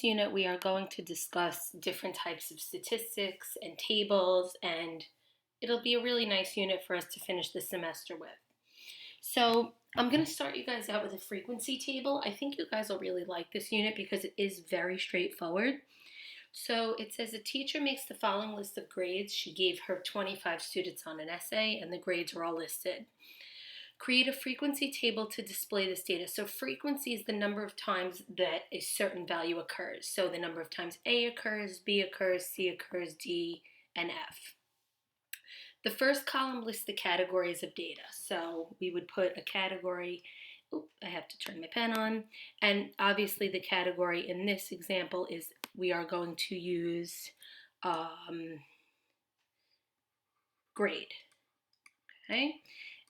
Unit, we are going to discuss different types of statistics and tables, and it'll be a really nice unit for us to finish the semester with. So I'm going to start you guys out with a frequency table. I think you guys will really like this unit because it is very straightforward. So it says a teacher makes the following list of grades. She gave her 25 students on an essay, and the grades are all listed. Create a frequency table to display this data. So frequency is the number of times that a certain value occurs. So the number of times A occurs, B occurs, C occurs, D, and F. The first column lists the categories of data. So we would put a category, I have to turn my pen on, and obviously the category in this example is we are going to use grade, okay?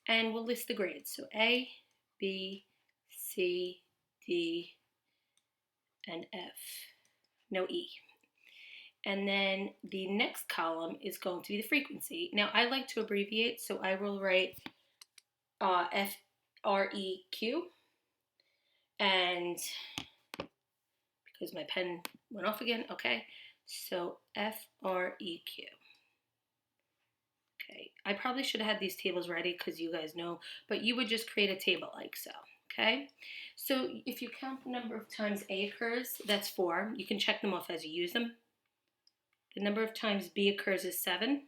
And we'll list the grades. So A, B, C, D, and F. No E. And then the next column is going to be the frequency. Now, I like to abbreviate, so I will write FREQ. And because my pen went off again, okay. So FREQ. Okay, I probably should have had these tables ready because you guys know, but you would just create a table like so, okay? So if you count the number of times A occurs, that's 4. You can check them off as you use them. The number of times B occurs is 7,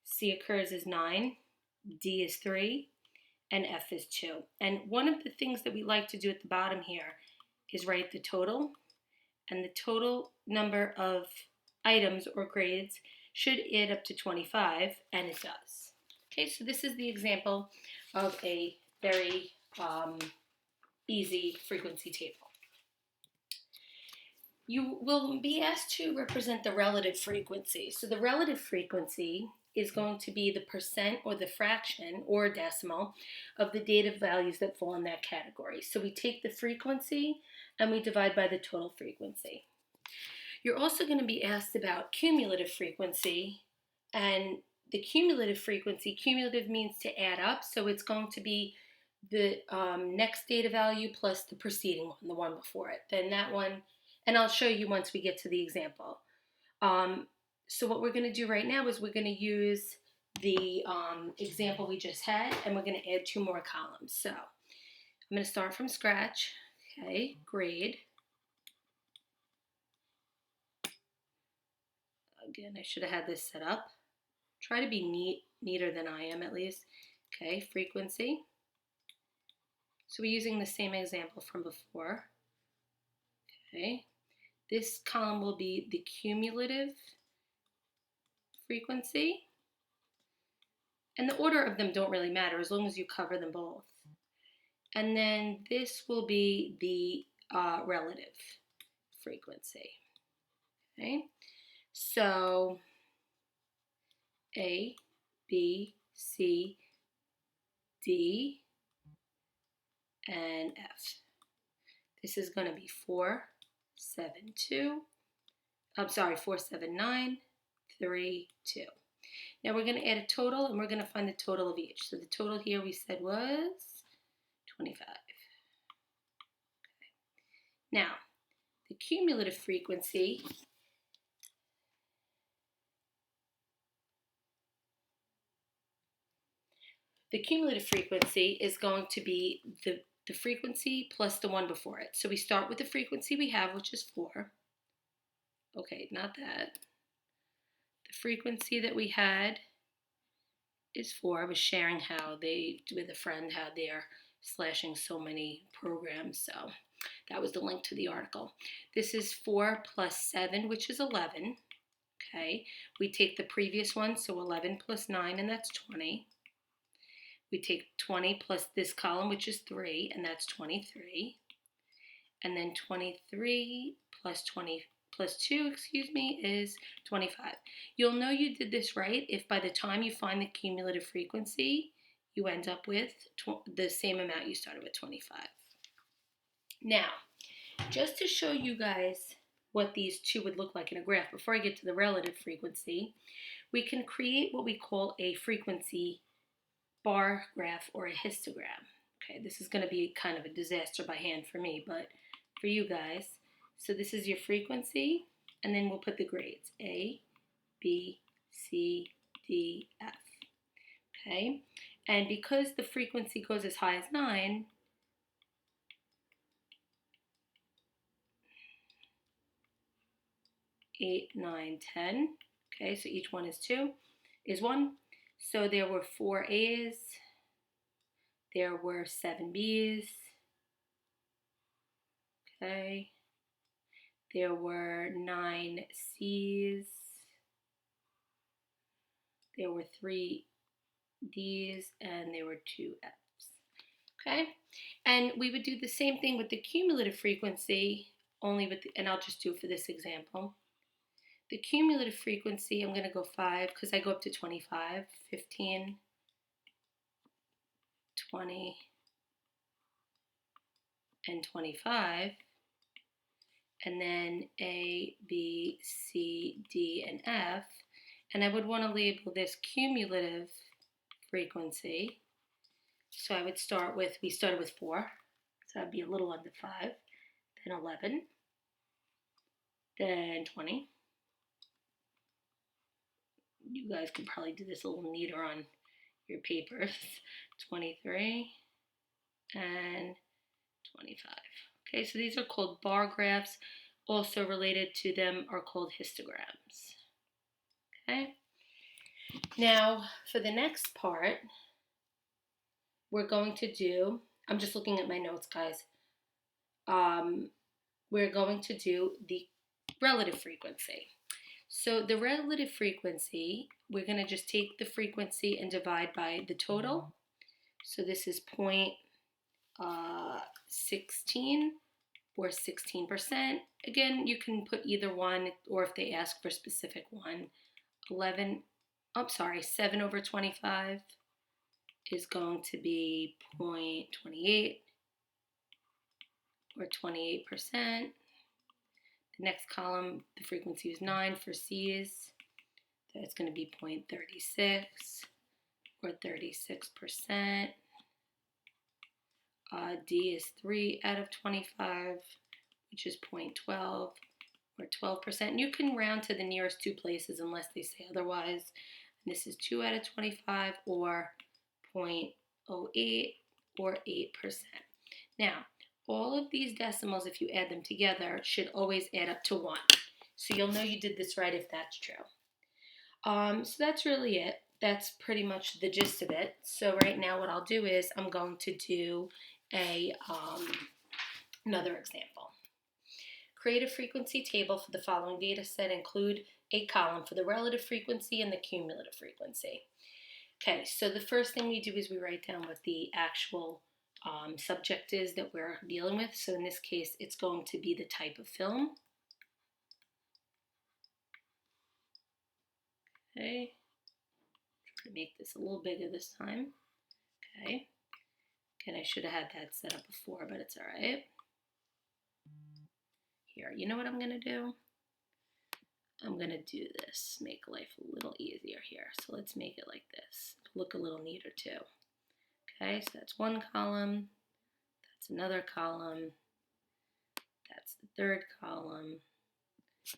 C occurs is 9, D is 3, and F is 2. And one of the things that we like to do at the bottom here is write the total, and the total number of items or grades should add up to 25, and it does. Okay, so this is the example of a very easy frequency table. You will be asked to represent the relative frequency. So the relative frequency is going to be the percent or the fraction or decimal of the data values that fall in that category. So we take the frequency and we divide by the total frequency. You're also going to be asked about cumulative frequency, and the cumulative frequency, cumulative means to add up, so it's going to be the next data value plus the preceding one, the one before it. Then that one, and I'll show you once we get to the example. So what we're going to do right now is we're going to use the example we just had, and we're going to add 2 more columns. So I'm going to start from scratch. Okay, grade. Again, I should have had this set up. Try to be neater than I am at least. Okay, frequency. So we're using the same example from before. Okay, this column will be the cumulative frequency. And the order of them don't really matter as long as you cover them both. And then this will be the relative frequency. Okay, so A, B, C, D, and F. This is going to be 4, 7, 2. I'm sorry, 4, 7, 9, 3, 2. Now we're going to add a total, and we're going to find the total of each. So the total here we said was 25. Okay. Now, the cumulative frequency is going to be the frequency plus the one before it. So we start with the frequency we have, which is 4. Okay, not that. The frequency that we had is 4. I was sharing how with a friend, how they're slashing so many programs. So that was the link to the article. This is 4 plus 7, which is 11. Okay, we take the previous one, so 11 plus 9, and that's 20. We take 20 plus this column, which is 3, and that's 23. And then 23 plus 20 plus 2, is 25. You'll know you did this right if by the time you find the cumulative frequency, you end up with the same amount you started with, 25. Now, just to show you guys what these two would look like in a graph, before I get to the relative frequency, we can create what we call a frequency bar graph or a histogram. Okay, this is going to be kind of a disaster by hand for me, but for you guys. So this is your frequency, and then we'll put the grades, A, B, C, D, F. Okay, and because the frequency goes as high as 9, 8, 9, 10. Okay, so each one is 2, is 1. So there were 4 A's, there were 7 B's, okay, there were 9 C's, there were 3 D's, and there were 2 F's. Okay, and we would do the same thing with the cumulative frequency, only with, and I'll just do it for this example. The cumulative frequency, I'm going to go 5 because I go up to 25, 15, 20, and 25. And then A, B, C, D, and F. And I would want to label this cumulative frequency. So I would start with, we started with 4. So that'd be a little under 5. Then 11. Then 20. You guys could probably do this a little neater on your papers. 23 and 25. Okay, so these are called bar graphs. Also related to them are called histograms. Okay, now for the next part, we're going to do, I'm just looking at my notes, guys. We're going to do the relative frequency. So the relative frequency, we're going to just take the frequency and divide by the total. So this is 0.16 or 16%. Again, you can put either one, or if they ask for specific one. 7 over 25 is going to be 0.28 or 28%. The next column, the frequency is 9 for C's. That's going to be 0.36 or 36%. D is 3 out of 25, which is 0.12 or 12%. You can round to the nearest 2 places unless they say otherwise. And this is 2 out of 25 or 0.08 or 8%. Now, all of these decimals, if you add them together, should always add up to 1. So you'll know you did this right if that's true. So that's really it. That's pretty much the gist of it. So right now what I'll do is I'm going to do another example. Create a frequency table for the following data set. Include a column for the relative frequency and the cumulative frequency. Okay, so the first thing we do is we write down what the actual subject is that we're dealing with. So in this case, it's going to be the type of film. Okay, try to make this a little bigger this time. Okay, again, I should have had that set up before, but it's all right. Here, you know what I'm going to do? I'm going to do this, make life a little easier here. So let's make it like this. Look a little neater too. Okay, so that's one column. That's another column. That's the third column.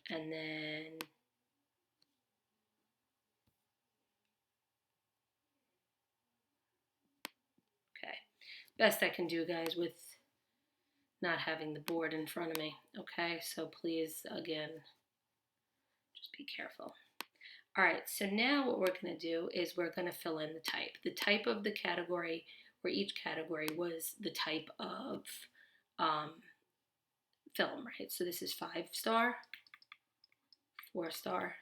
And then okay, best I can do, guys, with not having the board in front of me. Okay, so please, again, just be careful. All right, so now what we're going to do is we're going to fill in the type. The type of the category, or each category, was the type of film, right? So this is 5-star, 4-star,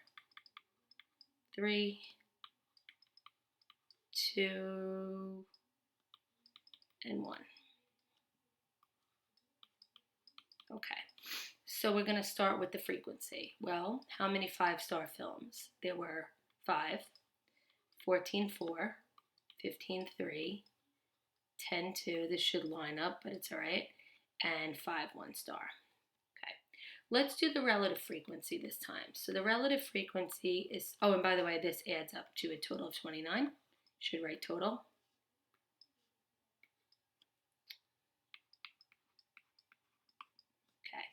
3, 2, and 1. Okay, so we're going to start with the frequency. Well, how many 5-star films? There were 5, 14, 4, 15, 3, 10, 2. This should line up, but it's all right. And 5 1-star. Okay, let's do the relative frequency this time. So the relative frequency is, oh, and by the way, this adds up to a total of 29. Should write total. Okay,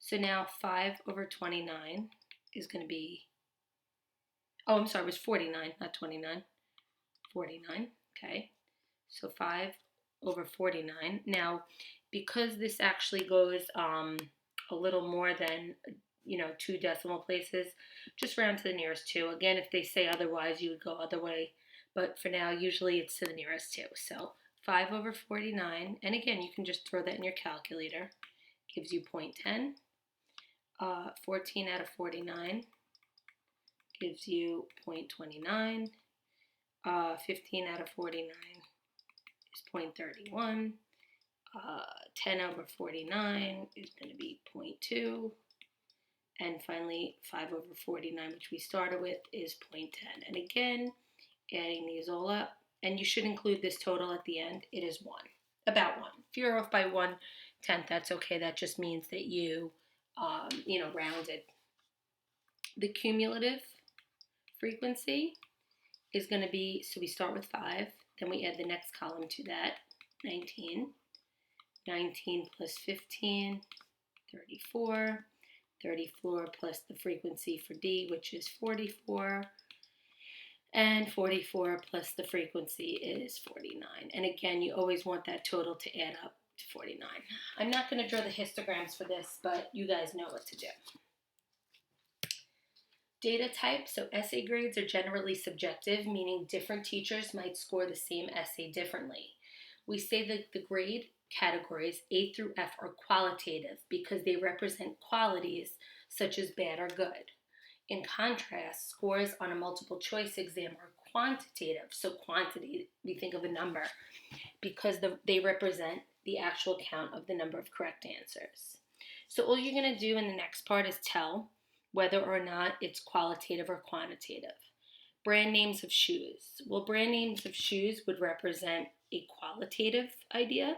So now 5 over 29 is going to be, oh, I'm sorry, it was 49, not 29. 49, okay. So 5 over 49. Now, because this actually goes a little more than, 2 decimal places, just round to the nearest 2. Again, if they say otherwise, you would go other way. But for now, usually it's to the nearest 2. So 5 over 49, and again, you can just throw that in your calculator. Gives you 0.10. 14 out of 49 gives you 0.29. 15 out of 49 is 0.31. 10 over 49 is going to be 0.2. And finally, 5 over 49, which we started with, is 0.10. And again, adding these all up, and you should include this total at the end, it is 1. About 1. If you're off by 1/10, that's okay. That just means that you, rounded. The cumulative frequency is going to be, so we start with 5, then we add the next column to that, 19. 19 plus 15, 34. 34 plus the frequency for D, which is 44. And 44 plus the frequency is 49. And again, you always want that total to add up to 49. I'm not going to draw the histograms for this, but you guys know what to do. Data type, so essay grades are generally subjective, meaning different teachers might score the same essay differently. We say that the grade categories A through F are qualitative because they represent qualities such as bad or good. In contrast, scores on a multiple choice exam are quantitative, so quantity, we think of a number, because they represent the actual count of the number of correct answers. So all you're going to do in the next part is tell whether or not it's qualitative or quantitative. Brand names of shoes. Well, brand names of shoes would represent a qualitative idea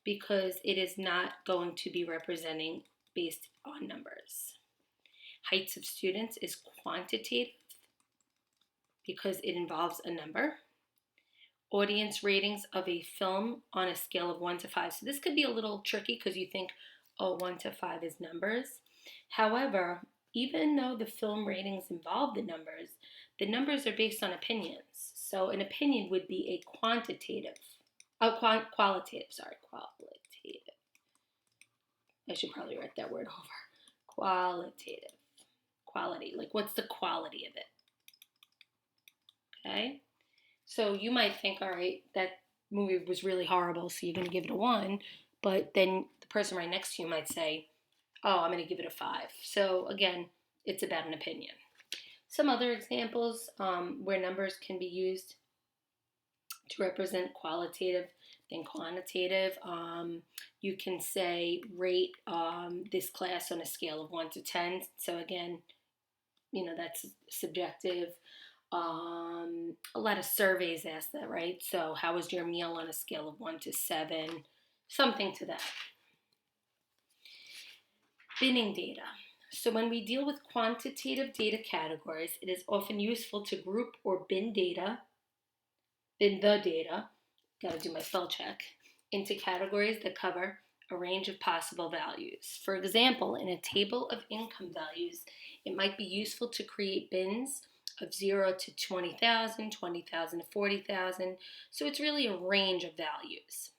because it is not going to be representing based on numbers. Heights of students is quantitative because it involves a number. Audience ratings of a film on a scale of 1 to 5. So this could be a little tricky because you think, 1 to 5 is numbers. However, even though the film ratings involve the numbers are based on opinions. So an opinion would be a qualitative. I should probably write that word over. Qualitative. Quality. Like, what's the quality of it? Okay? So you might think, all right, that movie was really horrible, so you're going to give it a 1. But then the person right next to you might say, I'm going to give it a 5. So again, it's about an opinion. Some other examples where numbers can be used to represent qualitative than quantitative. You can say rate this class on a scale of 1 to 10. So again, that's subjective. A lot of surveys ask that, right? So how was your meal on a scale of 1 to 7? Something to that. Binning data. So when we deal with quantitative data categories, it is often useful to group or bin the data, gotta do my spell check, into categories that cover a range of possible values. For example, in a table of income values, it might be useful to create bins of 0 to 20,000, 20,000 to 40,000. So it's really a range of values.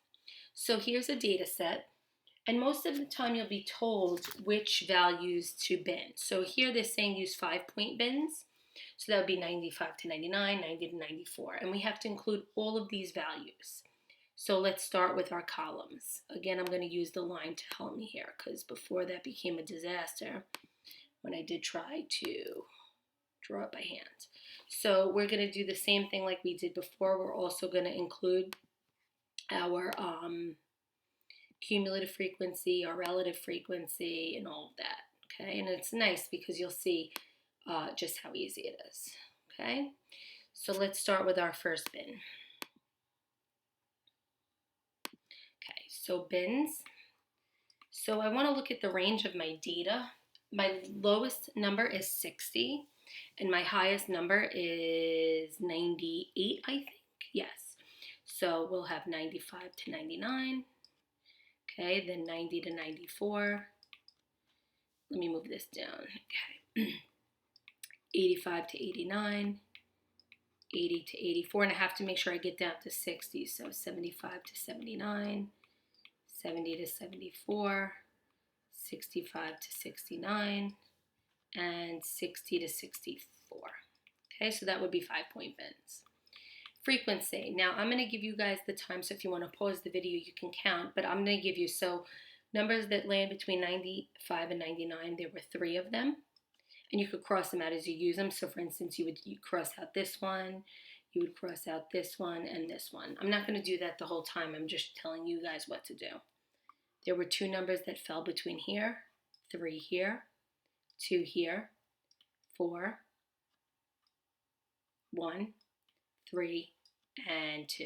So here's a data set. And most of the time you'll be told which values to bin. So here they're saying use 5-point bins. So that would be 95 to 99, 90 to 94. And we have to include all of these values. So let's start with our columns. Again, I'm going to use the line to help me here because before that became a disaster when I did try to draw it by hand. So we're going to do the same thing like we did before. We're also going to include our cumulative frequency, our relative frequency, and all of that, okay? And it's nice because you'll see just how easy it is, okay? So let's start with our first bin. Okay, so bins. So I want to look at the range of my data. My lowest number is 60, and my highest number is 98, I think. Yes. So we'll have 95 to 99. Okay, then 90 to 94, let me move this down. Okay. 85 to 89, 80 to 84, and I have to make sure I get down to 60. So 75 to 79, 70 to 74, 65 to 69, and 60 to 64. Okay, so that would be 5-point bins. Frequency. Now I'm going to give you guys the time, so if you want to pause the video, you can count, but I'm going to give you, so numbers that land between 95 and 99, there were 3 of them, and you could cross them out as you use them. So for instance, you cross out this one, you would cross out this one, and this one. I'm not going to do that the whole time. I'm just telling you guys what to do. There were 2 numbers that fell between here, 3 here, 2 here, 4, 1, 3, and 2.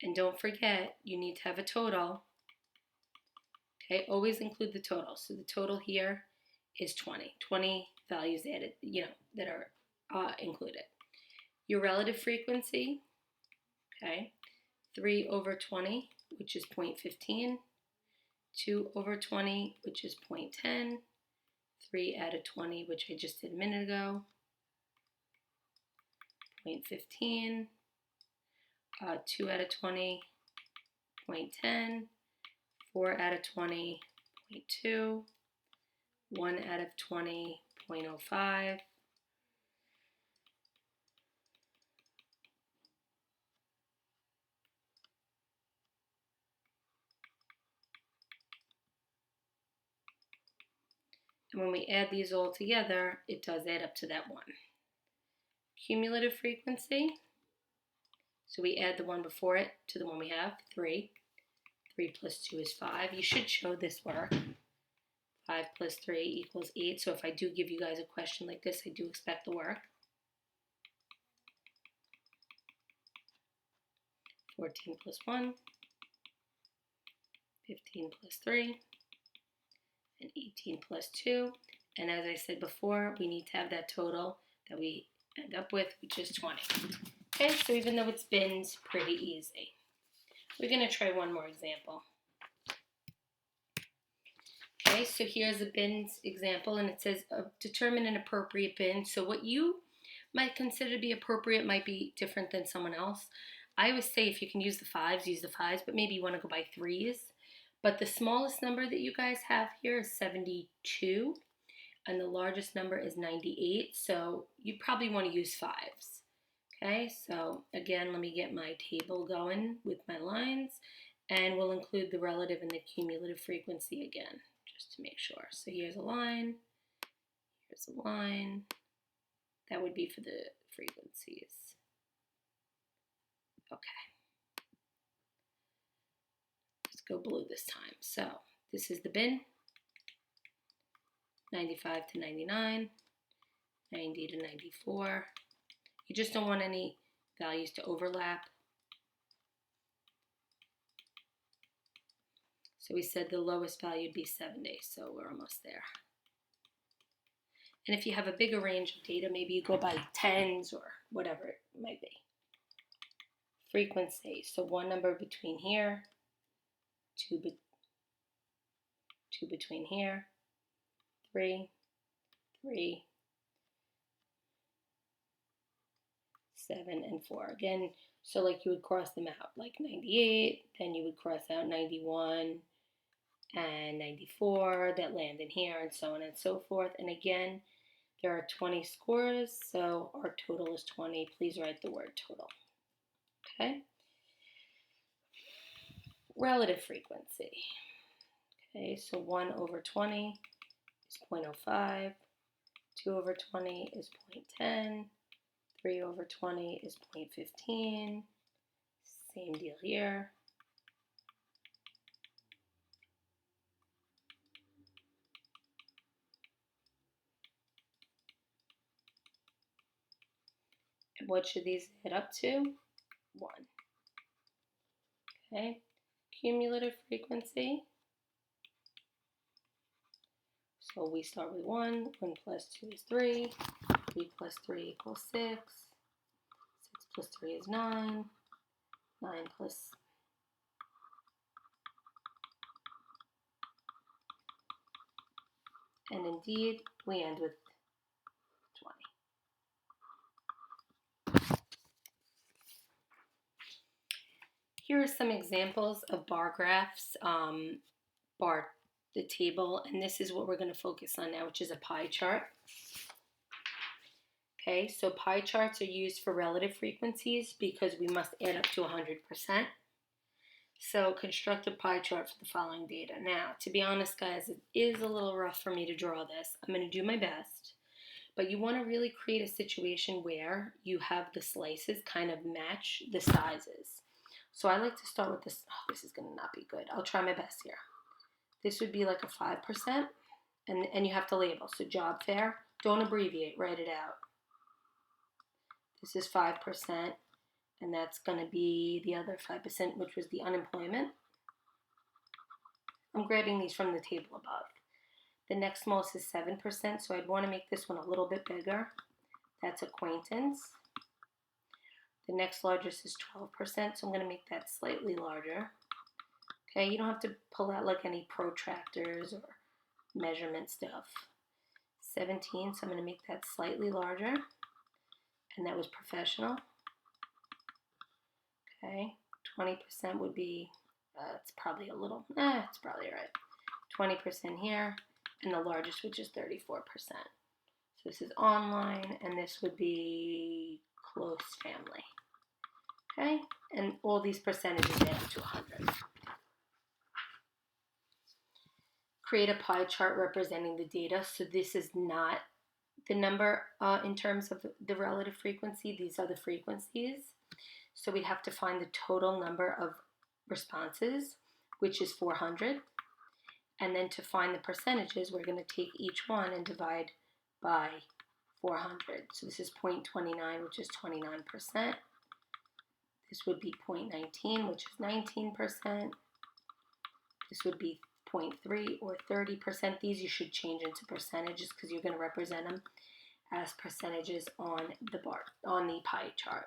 And don't forget, you need to have a total. Okay, always include the total. So the total here is 20. 20 values added, that are included. Your relative frequency, okay, 3 over 20, which is 0.15, 2 over 20, which is 0.10, 3 out of 20, which I just did a minute ago, 0.15, 2 out of 20, 0.10, 4 out of 20, 0.2, 1 out of 20, 0.05, and when we add these all together, it does add up to that 1. Cumulative frequency, so we add the one before it to the one we have, 3. 3 plus 2 is 5. You should show this work. 5 plus 3 equals 8. So if I do give you guys a question like this, I do expect the work. 14 plus 1, 15 plus 3, and 18 plus 2. And as I said before, we need to have that total that we end up with, which is 20. Okay, so even though it's bins, pretty easy. We're going to try one more example. Okay, so here's a bins example, and it says determine an appropriate bin. So what you might consider to be appropriate might be different than someone else. I always say if you can use the 5s, use the 5s, but maybe you want to go by 3s. But the smallest number that you guys have here is 72, and the largest number is 98, so you probably want to use 5s. Okay, so again, let me get my table going with my lines, and we'll include the relative and the cumulative frequency again, just to make sure. So here's a line, here's a line. That would be for the frequencies. Okay. Let's go blue this time. So this is the bin, 95 to 99, 90 to 94. You just don't want any values to overlap. So we said the lowest value would be 70, so we're almost there. And if you have a bigger range of data, maybe you go by 10s or whatever it might be. Frequency, so one number between here, two between here, 3, 3, 7, and 4. Again, so like you would cross them out, like 98, then you would cross out 91 and 94 that land in here, and so on and so forth. And again, there are 20 scores, so our total is 20. Please write the word total. Okay? Relative frequency. Okay, so 1 over 20 is 0.05, 2 over 20 is 0.10, 3 over 20 is 0.15, same deal here. And what should these add up to? 1. Okay, cumulative frequency. So we start with 1, 1 plus 2 is 3, 3 plus 3 equals 6, 6 plus 3 is 9, 9 plus And indeed, we end with 20. Here are some examples of bar graphs, the table, and this is what we're going to focus on now, which is a pie chart. Okay, so pie charts are used for relative frequencies because we must add up to 100%. So construct a pie chart for the following data. Now, to be honest, guys, it is a little rough for me to draw this. I'm going to do my best, but you want to really create a situation where you have the slices kind of match the sizes. So I like to start with this. Oh, this is going to not be good. I'll try my best here. This would be like a 5%, and you have to label. So job fair, don't abbreviate, write it out. This is 5%, and that's going to be the other 5%, which was the unemployment. I'm grabbing these from the table above. The next most is 7%, so I'd want to make this one a little bit bigger. That's acquaintance. The next largest is 12%, so I'm going to make that slightly larger. Okay, you don't have to pull out like any protractors or measurement stuff. 17, so I'm going to make that slightly larger. And that was professional. Okay, 20% would be, it's probably a little, it's probably right. 20% here, and the largest, which is 34%. So this is online, and this would be close family. Okay, and all these percentages add up to 100. Create a pie chart representing the data. So this is not the number in terms of the relative frequency. These are the frequencies. So we have to find the total number of responses, which is 400. And then to find the percentages, we're going to take each one and divide by 400. So this is 0.29, which is 29%. This would be 0.19, which is 19%. This would be 0.3 or 30%. These you should change into percentages because you're going to represent them as percentages on the pie chart.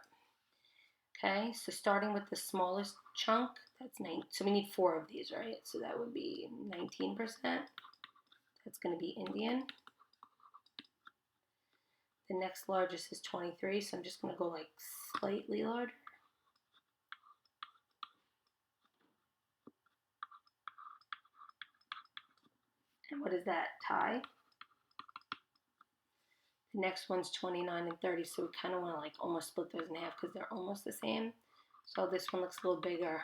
Okay, so starting with the smallest chunk, that's 9. So we need 4 of these, right? So that would be 19%. That's going to be Indian. The next largest is 23, so I'm just going to go like slightly larger. And what is that? Thai. The next one's 29 and 30, so we kind of want to like almost split those in half because they're almost the same. So this one looks a little bigger.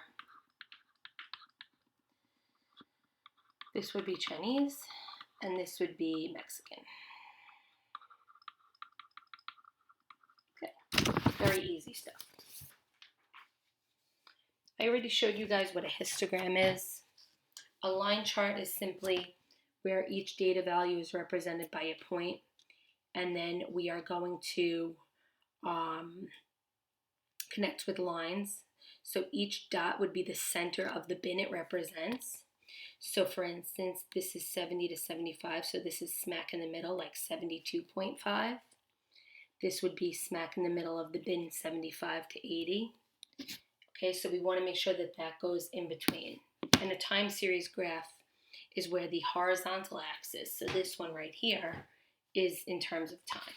This would be Chinese, and this would be Mexican. Okay, very easy stuff. I already showed you guys what a histogram is. A line chart is simply where each data value is represented by a point, and then we are going to connect with lines. So each dot would be the center of the bin it represents. So for instance, this is 70 to 75, so this is smack in the middle, like 72.5. This would be smack in the middle of the bin, 75 to 80. Okay, so we want to make sure that that goes in between. And a time series graph is where the horizontal axis, so this one right here, is in terms of time.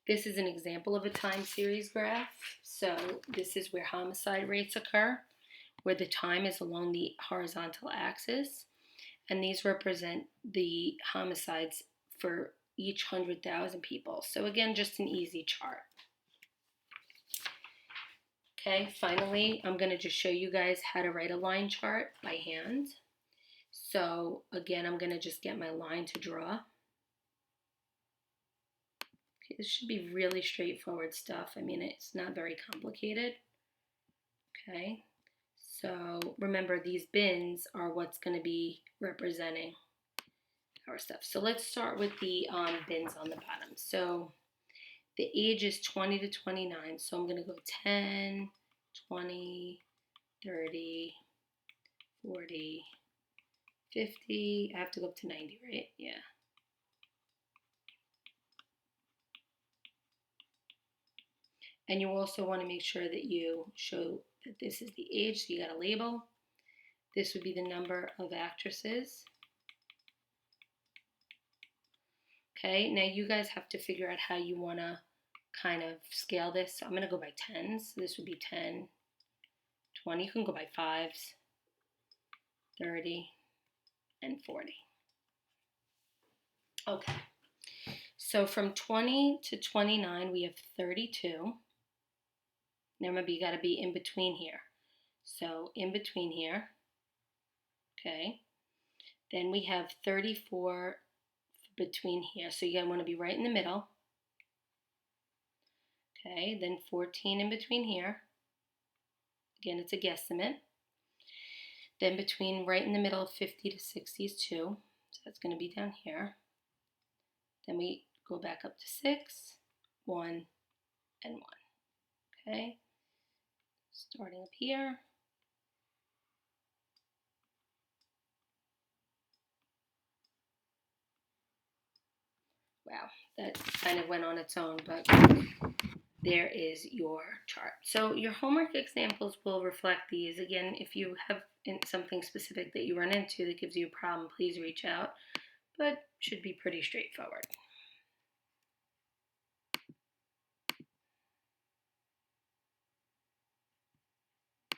This is an example of a time series graph. So this is where homicide rates occur, where the time is along the horizontal axis. And these represent the homicides for each 100,000 people. So again, just an easy chart. Okay, finally, I'm going to just show you guys how to write a line chart by hand. So again, I'm going to just get my line to draw. Okay, this should be really straightforward stuff. I mean, it's not very complicated. Okay, so remember, these bins are what's going to be representing our stuff. So let's start with the bins on the bottom. So the age is 20 to 29. So I'm going to go 10, 20, 30, 40, 50. I have to go up to 90, right? Yeah. And you also want to make sure that you show that this is the age, so you got a label. This would be the number of actresses. Okay, now you guys have to figure out how you want to kind of scale this. So I'm going to go by tens. So this would be 10, 20. You can go by fives, 30, and 40. Okay, so from 20 to 29, we have 32. Now remember, you got to be in between here. So in between here, okay. Then we have 34 between here. So you want to be right in the middle. Okay, then 14 in between here. Again, it's a guesstimate. Then between right in the middle of 50 to 60 is 2. So that's going to be down here. Then we go back up to 6, 1, and 1. Okay, starting up here. Wow, that kind of went on its own, but there is your chart. So your homework examples will reflect these. Again, if you have something specific that you run into that gives you a problem, please reach out, but should be pretty straightforward.